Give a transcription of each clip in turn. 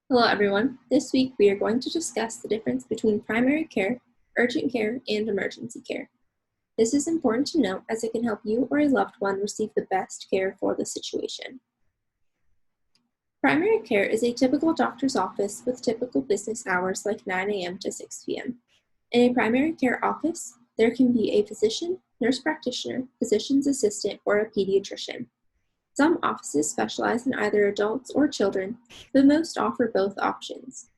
Hello everyone. This week we are going to discuss the difference between primary care, urgent care, and emergency care. This is important to note as it can help you or a loved one receive the best care for the situation. Primary care is a typical doctor's office with typical business hours like 9 a.m. to 6 p.m. In a primary care office, there can be a physician, nurse practitioner, physician's assistant, or a pediatrician. Some offices specialize in either adults or children, but most offer both options.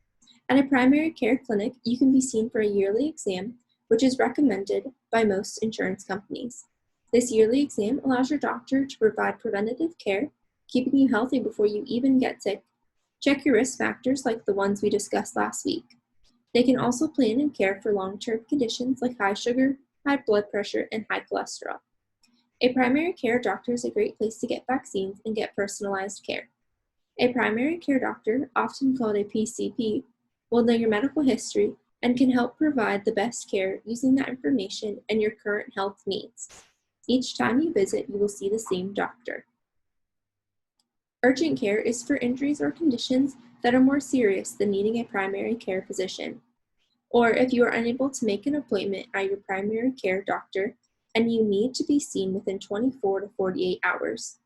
At a primary care clinic, you can be seen for a yearly exam, which is recommended by most insurance companies. This yearly exam allows your doctor to provide preventative care, keeping you healthy before you even get sick. Check your risk factors like the ones we discussed last week. They can also plan and care for long-term conditions like high sugar, high blood pressure, and high cholesterol. A primary care doctor is a great place to get vaccines and get personalized care. A primary care doctor, often called a PCP, will know your medical history and can help provide the best care using that information and your current health needs. Each time you visit, you will see the same doctor. Urgent care is for injuries or conditions that are more serious than needing a primary care physician. Or if you are unable to make an appointment at your primary care doctor and you need to be seen within 24 to 48 hours.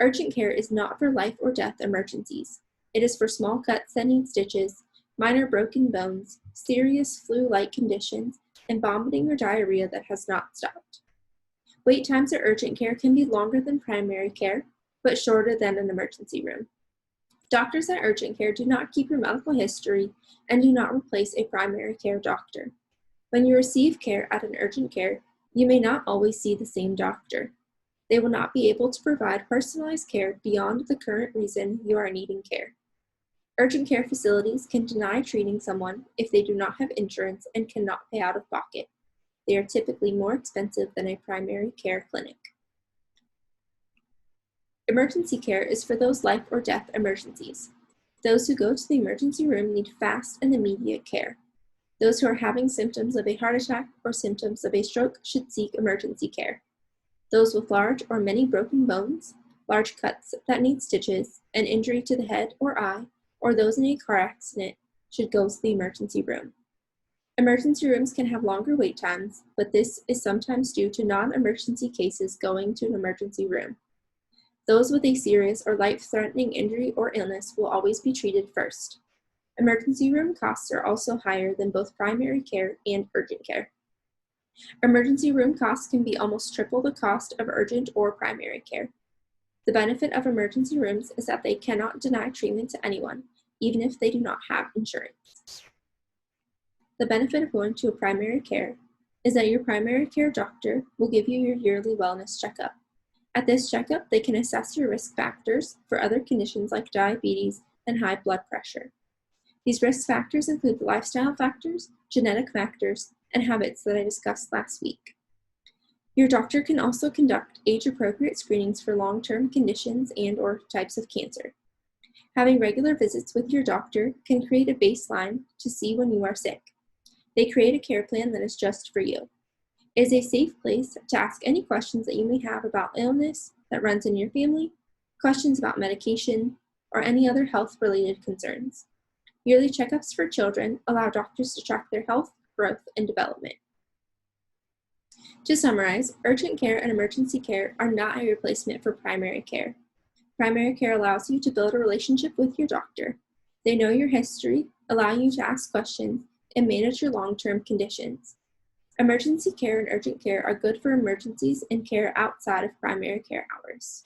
Urgent care is not for life or death emergencies. It is for small cuts that need stitches, minor broken bones, serious flu-like conditions, and vomiting or diarrhea that has not stopped. Wait times at urgent care can be longer than primary care, but shorter than an emergency room. Doctors at urgent care do not keep your medical history and do not replace a primary care doctor. When you receive care at an urgent care, you may not always see the same doctor. They will not be able to provide personalized care beyond the current reason you are needing care. Urgent care facilities can deny treating someone if they do not have insurance and cannot pay out of pocket. They are typically more expensive than a primary care clinic. Emergency care is for those life or death emergencies. Those who go to the emergency room need fast and immediate care. Those who are having symptoms of a heart attack or symptoms of a stroke should seek emergency care. Those with large or many broken bones, large cuts that need stitches, an injury to the head or eye, or those in a car accident should go to the emergency room. Emergency rooms can have longer wait times, but this is sometimes due to non-emergency cases going to an emergency room. Those with a serious or life-threatening injury or illness will always be treated first. Emergency room costs are also higher than both primary care and urgent care. Emergency room costs can be almost triple the cost of urgent or primary care. The benefit of emergency rooms is that they cannot deny treatment to anyone, even if they do not have insurance. The benefit of going to a primary care is that your primary care doctor will give you your yearly wellness checkup. At this checkup, they can assess your risk factors for other conditions like diabetes and high blood pressure. These risk factors include lifestyle factors, genetic factors, and habits that I discussed last week. Your doctor can also conduct age-appropriate screenings for long-term conditions and/or types of cancer. Having regular visits with your doctor can create a baseline to see when you are sick. They create a care plan that is just for you. It is a safe place to ask any questions that you may have about illness that runs in your family, questions about medication, or any other health-related concerns. Yearly checkups for children allow doctors to track their health, growth, and development. To summarize, urgent care and emergency care are not a replacement for primary care. Primary care allows you to build a relationship with your doctor. They know your history, allow you to ask questions, and manage your long-term conditions. Emergency care and urgent care are good for emergencies and care outside of primary care hours.